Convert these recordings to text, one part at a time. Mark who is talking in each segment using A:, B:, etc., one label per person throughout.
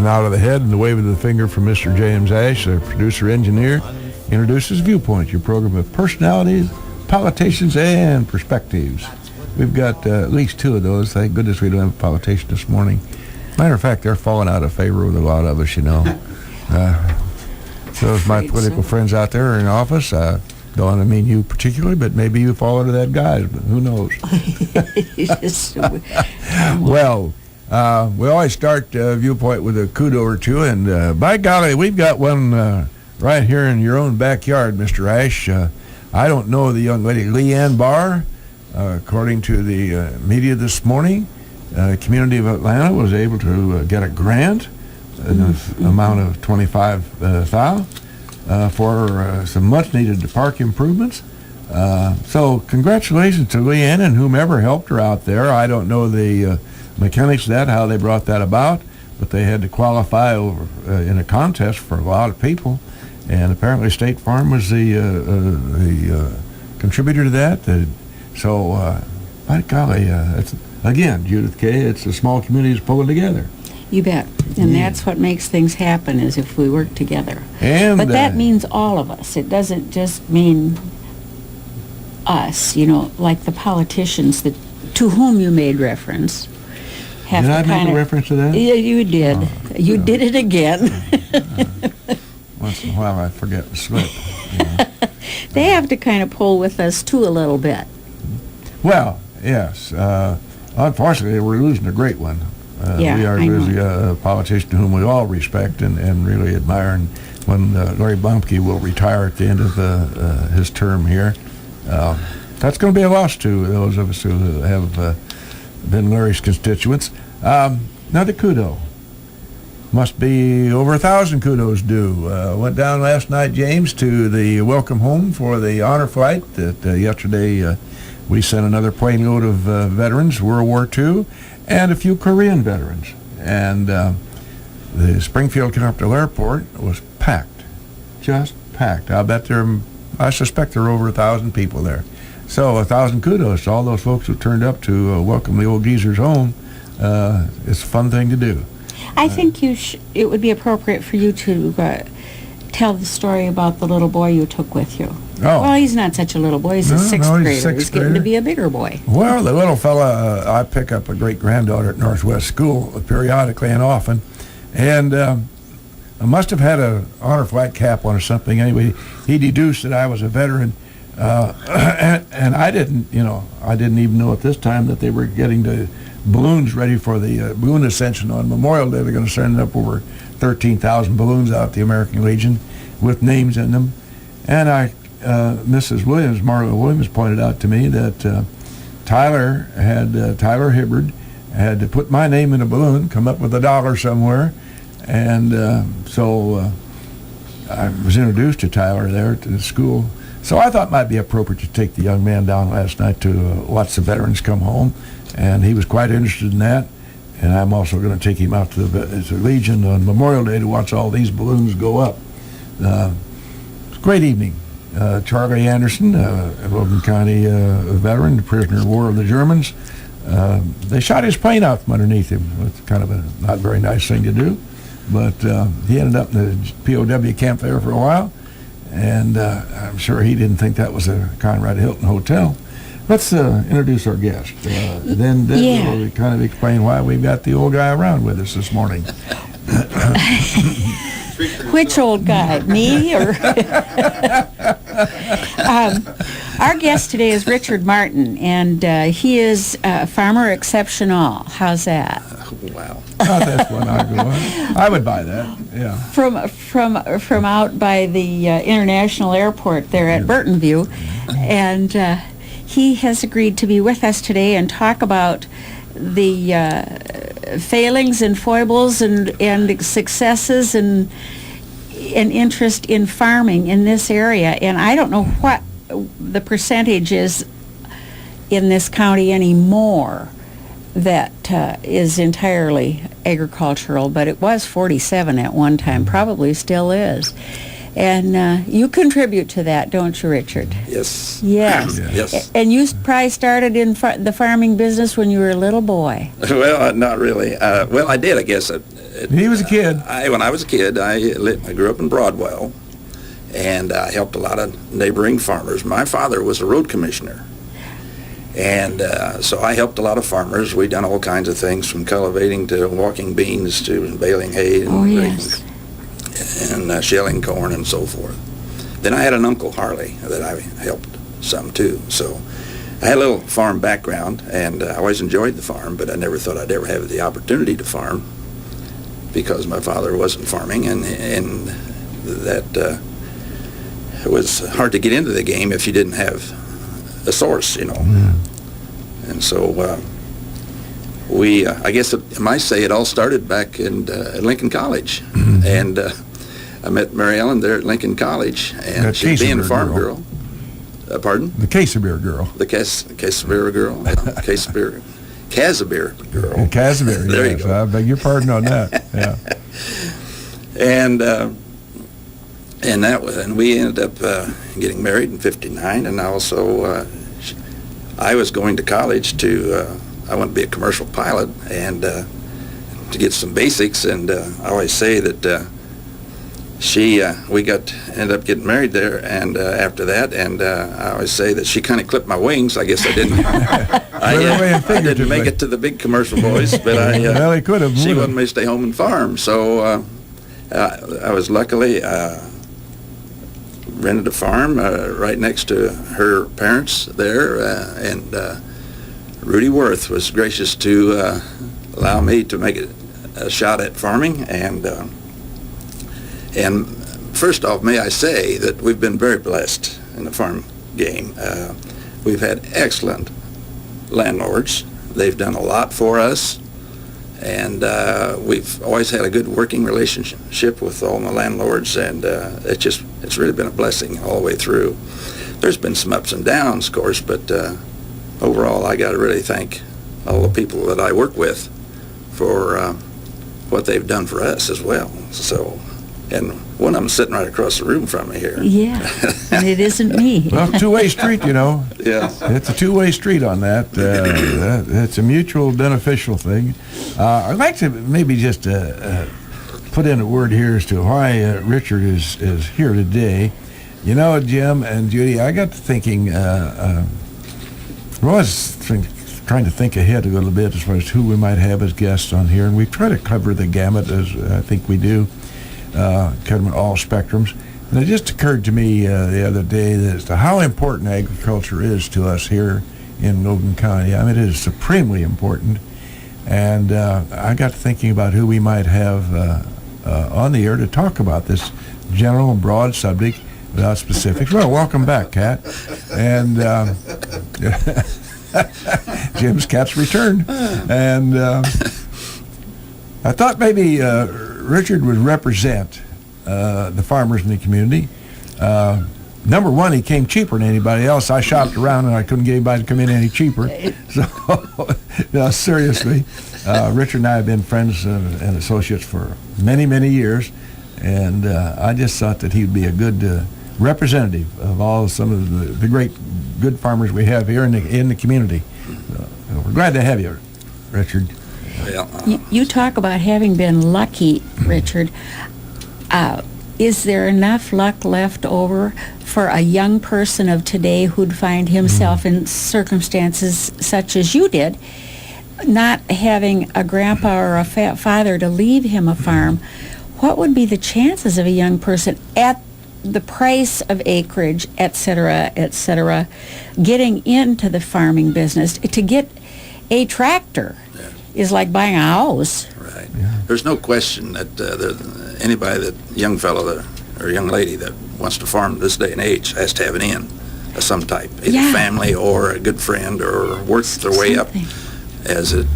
A: nod of the head and the wave of the finger from Mr. James Ash, the producer-engineer, introduces Viewpoint, your program of personalities, politicians, and perspectives. We've got at least two of those. Thank goodness we don't have a politician this morning. Matter of fact, they're falling out of favor with a lot of us, you know. Those my political friends out there are in office. Don't mean you particularly, but maybe you fall into that guise. But who knows? Well, we always start Viewpoint with a kudo or two, and by golly, we've got one right here in your own backyard, Mr. Ash. I don't know the young lady, Leanne Barr. According to the media this morning, the community of Atlanta was able to get a grant in the amount of $25,000 for some much-needed park improvements. So congratulations to Leanne and whomever helped her out there. I don't know the mechanics of that, how they brought that about, but they had to qualify over in a contest for a lot of people, and apparently State Farm was the contributor to that. So, by golly, it's, again, Judith K., it's the small communities pulling together.
B: You bet. And that's what makes things happen, is if we work together.
A: And,
B: but that means all of us. It doesn't just mean us, you know, like the politicians that to whom you made reference.
A: Did I make a reference to that?
B: Yeah, you did. You did it again.
A: Once in a while I forget and slip. You know.
B: They have to kind of pull with us, too, a little bit.
A: Well, yes. Unfortunately, we're losing a great one. We are losing a politician whom we all respect and really admire. And when Larry Blumke will retire at the end of his term here, that's going to be a loss to those of us who have been Larry's constituents. Another kudo. Must be over 1,000 kudos due. Went down last night, James, to the welcome home for the honor flight that yesterday we sent another plane load of veterans, World War II, and a few Korean veterans. And the Springfield Capital Airport was packed, just packed. I suspect there are over 1,000 people there. So 1,000 kudos to all those folks who turned up to welcome the old geezers home. It's a fun thing to do.
B: I think it would be appropriate for you to tell the story about the little boy you took with you.
A: Oh.
B: Well, he's not such a little boy. He's a sixth grader. He's getting to be a bigger boy.
A: Well, the little fella, I pick up a great-granddaughter at Northwest School periodically and often, and I must have had an honor flight cap on or something. Anyway, he deduced that I was a veteran, and I didn't even know at this time that they were getting the balloons ready for the balloon ascension on Memorial Day. They're going to send up over 13,000 balloons out the American Legion with names in them. And Mrs. Williams, Marla Williams, pointed out to me that Tyler Hibbard had to put my name in a balloon, come up with $1 somewhere, and so I was introduced to Tyler there at the school. So I thought it might be appropriate to take the young man down last night to watch the veterans come home, and he was quite interested in that. And I'm also going to take him out to the Legion on Memorial Day to watch all these balloons go up. It's a great evening. Charlie Anderson, a Logan County veteran, prisoner of war of the Germans, they shot his plane out from underneath him. It's kind of a not very nice thing to do, but he ended up in the POW camp there for a while, and I'm sure he didn't think that was a Conrad Hilton hotel. Let's introduce our guest. Then we'll kind of explain why we've got the old guy around with us this morning.
B: Which old guy, me or? Our guest today is Richard Martin, and he is farmer exceptional. How's that?
C: Wow.
A: That's one I'd go on. I would buy that. Yeah.
B: From out by the international airport there at Burtonview, and he has agreed to be with us today and talk about the failings and foibles and successes and interest in farming in this area. And I don't know what the percentage is in this county anymore that is entirely agricultural, but it was 47 at one time, probably still is. And you contribute to that, don't you, Richard?
C: Yes.
B: Yes.
C: Yes.
B: And you probably started in the farming business when you were a little boy.
C: Well, not really. Well, I did, I guess.
A: He was a kid.
C: When I was a kid, I grew up in Broadwell, and I helped a lot of neighboring farmers. My father was a road commissioner, and so I helped a lot of farmers. We done all kinds of things, from cultivating to walking beans to baling hay and shelling corn and so forth. Then I had an Uncle Harley that I helped some too. So I had a little farm background, and I always enjoyed the farm, but I never thought I'd ever have the opportunity to farm because my father wasn't farming, and that it was hard to get into the game if you didn't have a source, And so I guess I might say it all started back at Lincoln College, and I met Mary Ellen there at Lincoln College, and she being a farm girl. Pardon?
A: The Casimir girl.
C: The Casimir girl. Casimir girl.
A: Casimir,
C: there
A: yes.
C: you go.
A: I beg your pardon on that. Yeah.
C: And we ended up getting married in '59, and also I was going to college I wanted to be a commercial pilot, and to get some basics, and I always say that we ended up getting married there, and after that, and I always say that she kind of clipped my wings. I guess I didn't. I didn't make it to the big commercial boys, but
A: well, he could have.
C: She wanted me to stay home and farm, so I was luckily rented a farm right next to her parents there, and Rudy Worth was gracious to allow me to make a shot at farming, and first off, may I say that we've been very blessed in the farm game. We've had excellent landlords. They've done a lot for us, and we've always had a good working relationship with all my landlords, and it's really been a blessing all the way through. There's been some ups and downs, of course, but overall, I got to really thank all the people that I work with for what they've done for us as well. So. And one of them sitting right across the room from me here.
B: Yeah, and it isn't me.
A: Well, two-way street,
C: Yeah.
A: It's a two-way street on that. It's a mutual beneficial thing. I'd like to maybe just put in a word here as to why Richard is here today. Jim and Judy, I got to thinking, I was trying to think ahead a little bit as far as who we might have as guests on here, and we try to cover the gamut, as I think we do. Covering all spectrums. And it just occurred to me the other day as to how important agriculture is to us here in Logan County. I mean, it is supremely important. And I got thinking about who we might have on the air to talk about this general and broad subject without specifics. Well, welcome back, Kat. And Jim's cat's returned. And I thought maybe Richard would represent the farmers in the community. Number one, he came cheaper than anybody else. I shopped around and I couldn't get anybody to come in any cheaper. So, no, seriously, Richard and I have been friends and associates for many, many years, and I just thought that he would be a good representative of some of the great, good farmers we have here in the community. We're glad to have you, Richard.
B: You talk about having been lucky, Richard. Is there enough luck left over for a young person of today who'd find himself in circumstances such as you did, not having a grandpa or a father to leave him a farm? What would be the chances of a young person at the price of acreage, et cetera, getting into the farming business? To get a tractor is like buying a house.
C: Right. Yeah. There's no question that anybody, young fellow or young lady that wants to farm this day and age has to have an in of some type, either family or a good friend, or work their way up as a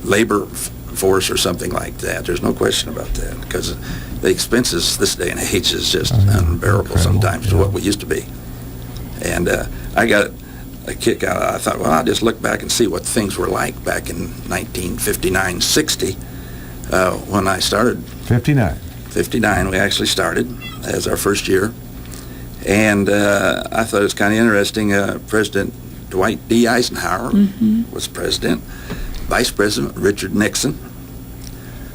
C: labor force or something like that. There's no question about that, because the expenses this day and age is just unbearable sometimes to what we used to be. And I got a kick out of it. I thought, well, I'll just look back and see what things were like back in 1959, 60, when I started. 59, we actually started as our first year. And I thought it was kind of interesting. President Dwight D. Eisenhower was president. Vice President Richard Nixon.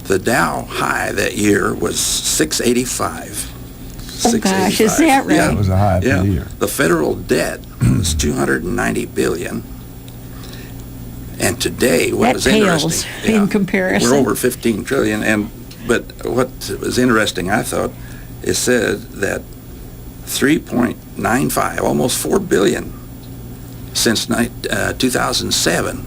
C: The Dow high that year was 685.
B: Oh gosh, is that right?
A: That was a high for the year.
C: The federal debt was 290 billion. And today, what
B: That
C: was
B: pales
C: interesting,
B: in comparison.
C: we're over 15 trillion. But what was interesting, I thought, it said that 3.95, almost 4 billion since 2007.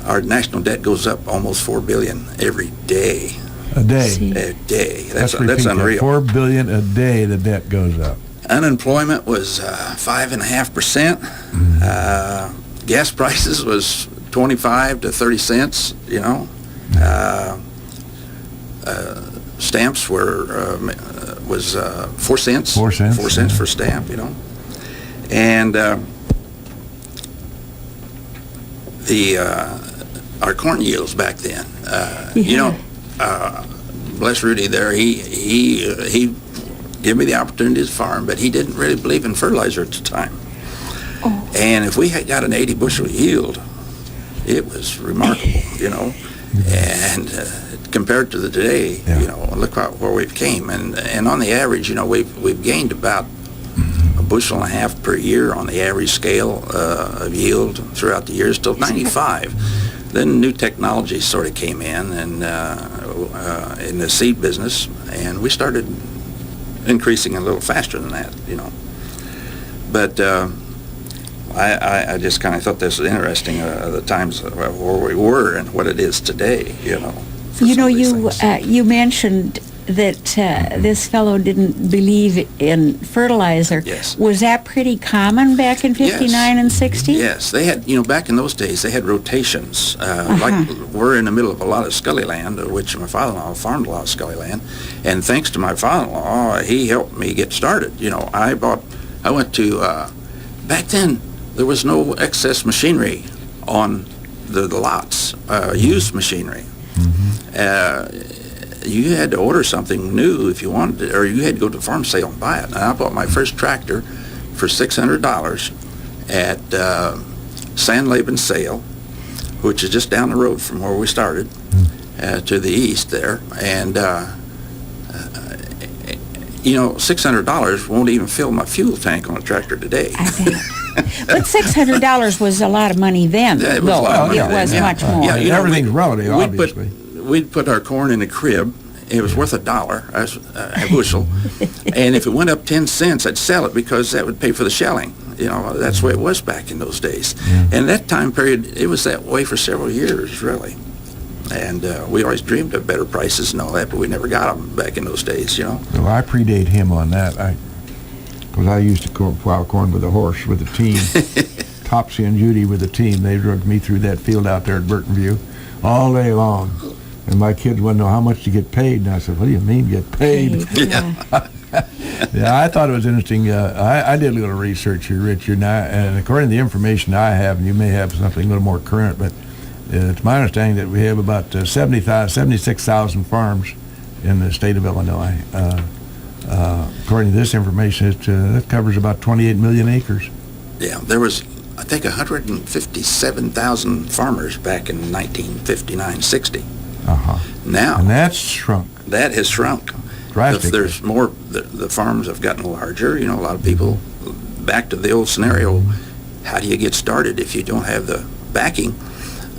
C: Our national debt goes up almost 4 billion every day.
A: A day.
B: See.
C: A day.
A: Let's repeat
C: That's
A: that.
C: unreal.
A: 4 billion a day the debt goes up.
C: Unemployment was 5.5%. Gas prices was 25 to 30 cents. Stamps was 4 cents.
A: 4 cents.
C: 4 cents for stamp. And our corn yields back then. Bless Rudy there. He gave me the opportunity to farm, but he didn't really believe in fertilizer at the time.
B: Oh.
C: And if we had got an 80 bushel yield, it was remarkable, And compared to the today, look where we've came. And on the average, we've gained about a bushel and a half per year on the average scale of yield throughout the years till 95. Then new technology sort of came in and in the seed business, and we started increasing a little faster than that, But I just kind of thought this was interesting, the times where we were and what it is today,
B: You mentioned that this fellow didn't believe in fertilizer.
C: Yes.
B: Was that pretty common back in 59 and 60?
C: Yes, they had, back in those days, they had rotations. Like we're in the middle of a lot of scully land, which my father-in-law farmed a lot of scully land. And thanks to my father-in-law, he helped me get started. I went to, back then, there was no excess machinery on the lots, used machinery. You had to order something new if you wanted it, or you had to go to the farm sale and buy it. And I bought my first tractor for $600 at San Laban Sale, which is just down the road from where we started, to the east there. And, $600 won't even fill my fuel tank on a tractor today.
B: I bet. But $600 was a lot of money then.
C: Yeah, it was a lot of money
B: It was
C: then,
B: much more.
C: Yeah,
A: everything's relative, obviously.
C: We'd put our corn in a crib. It was worth $1 a bushel. And if it went up 10 cents, I'd sell it because that would pay for the shelling. That's the way it was back in those days.
A: Yeah.
C: And that time period, it was that way for several years, really. And we always dreamed of better prices and all that, but we never got them back in those days,
A: Well, I predate him on that. Because I used to plow corn with a horse, with a team. Topsy and Judy with a team. They drug me through that field out there at Burton View all day long. And my kids wanted to know how much to get paid. And I said, what do you mean get paid?
B: Yeah.
A: Yeah, I thought it was interesting. I did a little research here, Richard, and according to the information I have, and you may have something a little more current, but it's my understanding that we have about 76,000 farms in the state of Illinois. According to this information, that covers about 28 million acres.
C: Yeah, there was, I think, 157,000 farmers back in 1959-60. Now,
A: and that's shrunk.
C: That has shrunk.
A: Drastically.
C: There's more, the farms have gotten larger. A lot of people, back to the old scenario, how do you get started if you don't have the backing?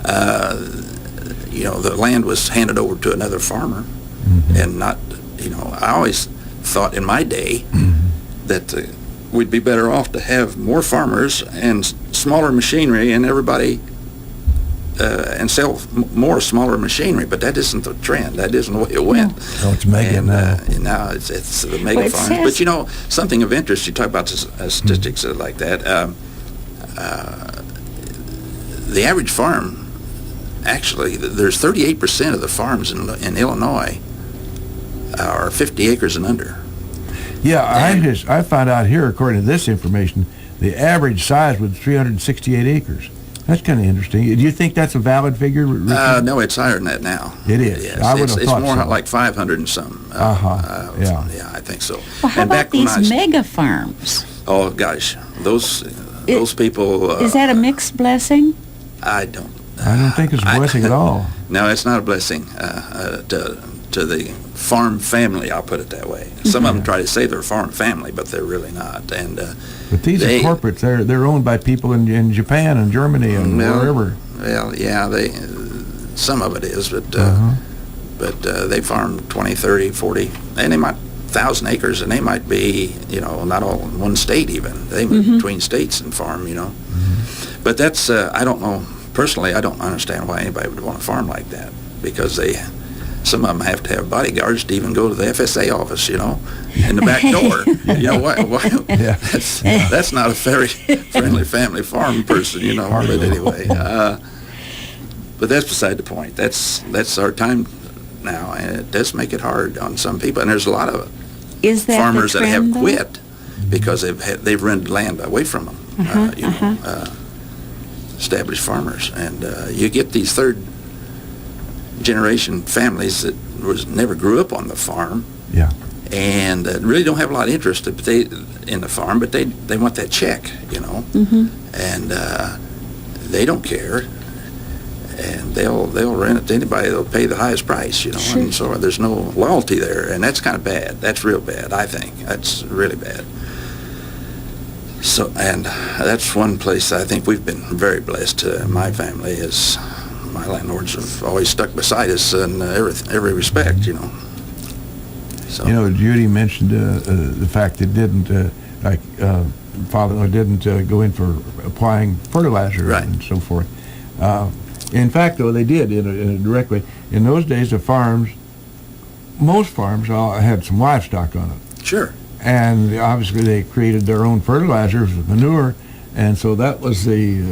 C: The land was handed over to another farmer, and not, I always thought in my day that we'd be better off to have more farmers and smaller machinery and everybody and sell more smaller machinery, but that isn't the trend. That isn't the way it went.
A: So it's mega now.
C: Now it's the mega farms. But something of interest, you talk about statistics like that. The average farm, actually, there's 38% of the farms in Illinois are 50 acres and under.
A: Yeah, I found out here, according to this information, the average size was 368 acres. That's kind of interesting. Do you think that's a valid figure, Richard?
C: No, it's higher than that now.
A: It is.
C: Yes,
A: I would have thought
C: it's more
A: so.
C: like 500 and some.
A: Yeah,
C: I think so.
B: Well, how
C: And
B: about
C: back when
B: these mega farms?
C: Oh gosh, those people.
B: Is that a mixed blessing?
C: I don't
A: I don't think it's a blessing at all.
C: No, it's not a blessing to the farm family. I'll put it that way. Some of them try to say they're a farm family, but they're really not. And
A: but these are corporates. They're owned by people in Japan and Germany and wherever.
C: Well, yeah, some of it is, but they farm 20, 30, 40, and they might 1,000 acres, and they might be, not all in one state even. They move between states and farm, But that's I don't know. Personally, I don't understand why anybody would want to farm like that, because some of them have to have bodyguards to even go to the FSA office, in the back door. Why?
A: Yeah.
C: That's not a very friendly family farm person, But anyway, but that's beside the point. That's our time now, and it does make it hard on some people. And there's a lot of farmers that have quit because they've rented land away from them. Established farmers, and you get these third generation families that never grew up on the farm, and really don't have a lot of interest in the farm, but they want that check, and they don't care, and they'll rent it to anybody. They'll pay the highest price,
B: Sure.
C: And so there's no loyalty there, and that's kind of bad. That's real bad. I think that's really bad. So, and that's one place I think we've been very blessed. My family is, my landlords have always stuck beside us in every respect, So.
A: Judy mentioned the fact that father didn't go in for applying fertilizer
C: Right.
A: and so forth. In fact, though, they did in a direct way. In those days, most farms had some livestock on it.
C: Sure.
A: And obviously they created their own fertilizers with manure, and so that was the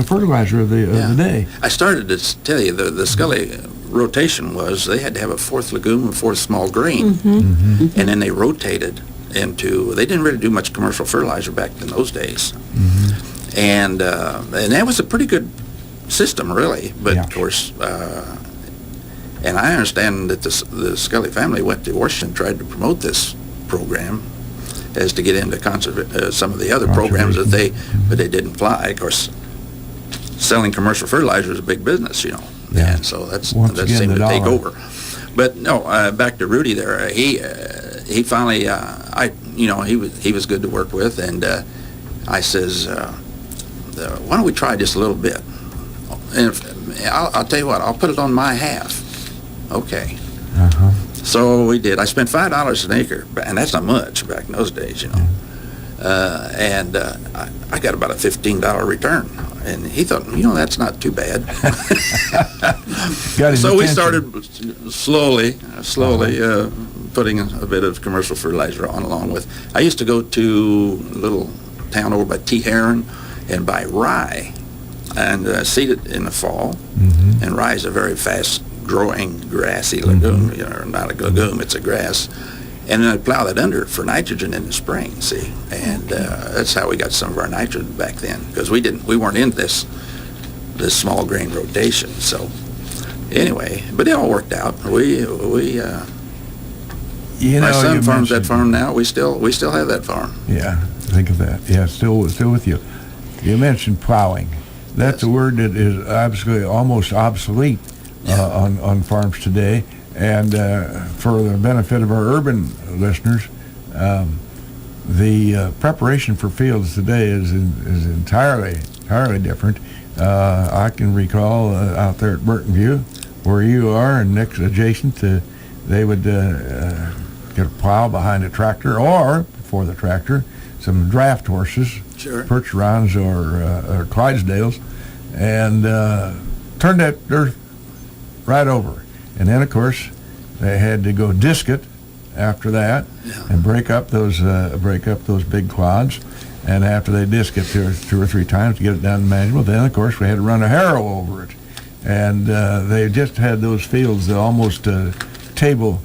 A: fertilizer of the day.
C: I started to tell you the Scully rotation was they had to have a fourth legume, a fourth small grain, and then they rotated into. They didn't really do much commercial fertilizer back in those days, and that was a pretty good system, really. But of course. And I understand that the Scully family went to Washington and tried to promote this program as to get into some of the other programs but they didn't fly. Of course, selling commercial fertilizer is a big business, and so that seemed to take over. But no, back to Rudy there. He finally, he was good to work with, and I says, why don't we try just a little bit? And I'll tell you what, I'll put it on my half. Okay. So we did. I spent $5 an acre, and that's not much back in those days, and I got about a $15 return. And he thought, that's not too bad. So we started slowly putting a bit of commercial fertilizer on along with. I used to go to a little town over by T. Heron and buy rye and seed it in the fall. And rye is a very fast-growing grassy legume. Not a legume, it's a grass. And then I'd plow that under for nitrogen in the spring, see? And that's how we got some of our nitrogen back then, because we weren't in this small grain rotation. So anyway, but it all worked out. My son farms that farm now. We still have that farm.
A: Yeah, think of that. Yeah, still with you. You mentioned plowing. That's a word that is absolutely almost obsolete on farms today. And for the benefit of our urban listeners, the preparation for fields today is entirely different. I can recall out there at Burton View, where you are, and next adjacent to, they would get a plow behind a tractor, or before the tractor, some draft horses,
C: Sure.
A: Percherons or Clydesdales, and turn that dirt right over. And then, of course, they had to go disc it after that and break up those big clods. And after they disc it two or three times to get it down to manageable, then, of course, we had to run a harrow over it. And they just had those fields almost table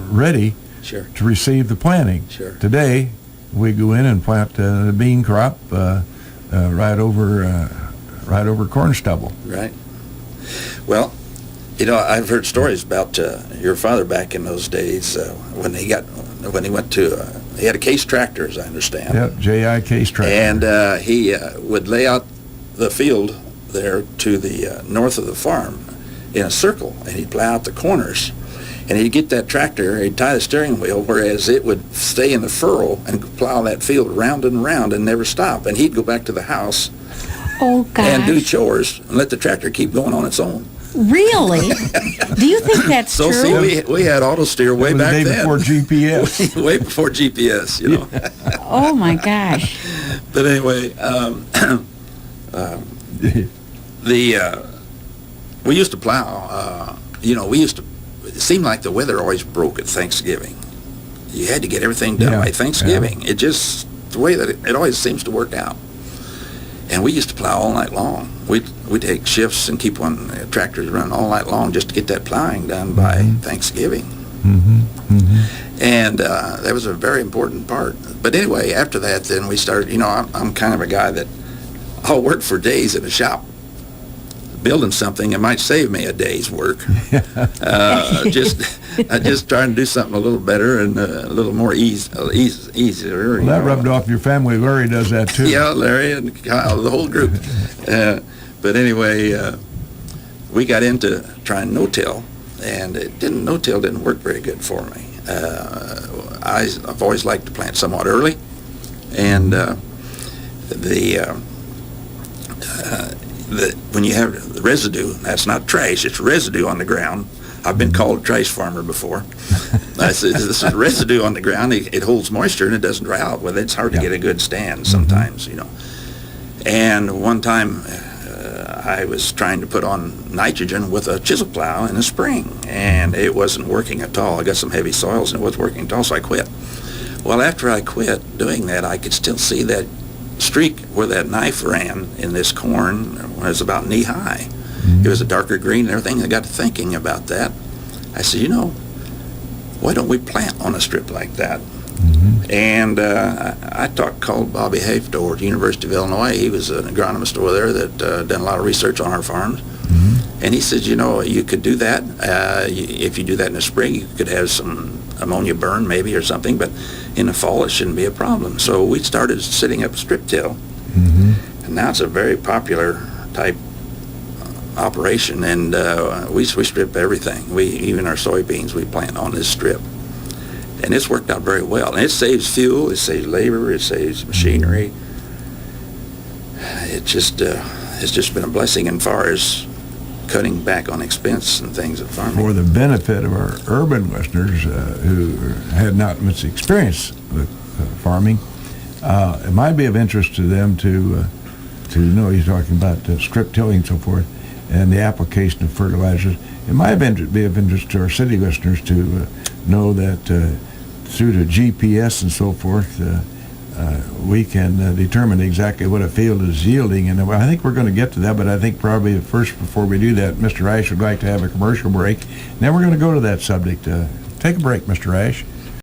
A: ready to receive the planting.
C: Sure.
A: Today, we go in and plant the bean crop right over corn stubble.
C: Right. Well, I've heard stories about your father back in those days when he went to he had a Case tractor, as I understand.
A: Yep, J.I. Case tractor.
C: And he would lay out the field there to the north of the farm in a circle, and he'd plow out the corners. And he'd get that tractor, he'd tie the steering wheel, whereas it would stay in the furrow and plow that field round and round and never stop. And he'd go back to the house
B: Oh, gosh.
C: and do chores and let the tractor keep going on its own.
B: Really? Do you think that's
C: So
B: true?
C: see, we had auto steer way
A: That was
C: back
A: the day
C: then.
A: before GPS.
C: Way before GPS, you know.
B: Oh, my gosh.
C: But anyway, we used to plow. It seemed like the weather always broke at Thanksgiving. You had to get everything done
A: Yeah,
C: by Thanksgiving. It just, the way that it always seems to work out. And we used to plow all night long. We'd take shifts and keep tractors running all night long just to get that plowing done by Thanksgiving. And that was a very important part. But anyway, after that, then we started, I'm kind of a guy that I'll work for days in a shop building something. It might save me a day's work. Just trying to do something a little better and a little more easier.
A: Well, that rubbed off your family. Larry does that too.
C: Yeah, Larry and Kyle, the whole group. But anyway, we got into trying no-till, and no-till didn't work very good for me. I've always liked to plant somewhat early, and when you have the residue, that's not trash, it's residue on the ground. I've been called a trash farmer before. I said, this is residue on the ground. It holds moisture and it doesn't dry out. Well, it's hard to get a good stand sometimes, And one time I was trying to put on nitrogen with a chisel plow in the spring, and it wasn't working at all. I got some heavy soils and it wasn't working at all, so I quit. Well, after I quit doing that, I could still see that streak where that knife ran in this corn when it was about knee high. It was a darker green and everything. I got to thinking about that. I said, why don't we plant on a strip like that? And I called Bobby Haft over at the University of Illinois. He was an agronomist over there that done a lot of research on our farms. And he said, you could do that. If you do that in the spring, you could have some ammonia burn maybe or something, but in the fall it shouldn't be a problem. So we started setting up strip till. And now it's a very popular type operation, and we strip everything. Even our soybeans we plant on this strip. And it's worked out very well. And it saves fuel, it saves labor, it saves machinery. It's just been a blessing as far as cutting back on expense and things of farming.
A: For the benefit of our urban listeners who had not much experience with farming, it might be of interest to them to know he's talking about strip tilling and so forth, and the application of fertilizers. It might be of interest to our city listeners to know that through the GPS and so forth, we can determine exactly what a field is yielding. And I think we're going to get to that, but I think probably first, before we do that, Mr. Ash would like to have a commercial break. Then we're going to go to that subject. Take a break, Mr. Ash.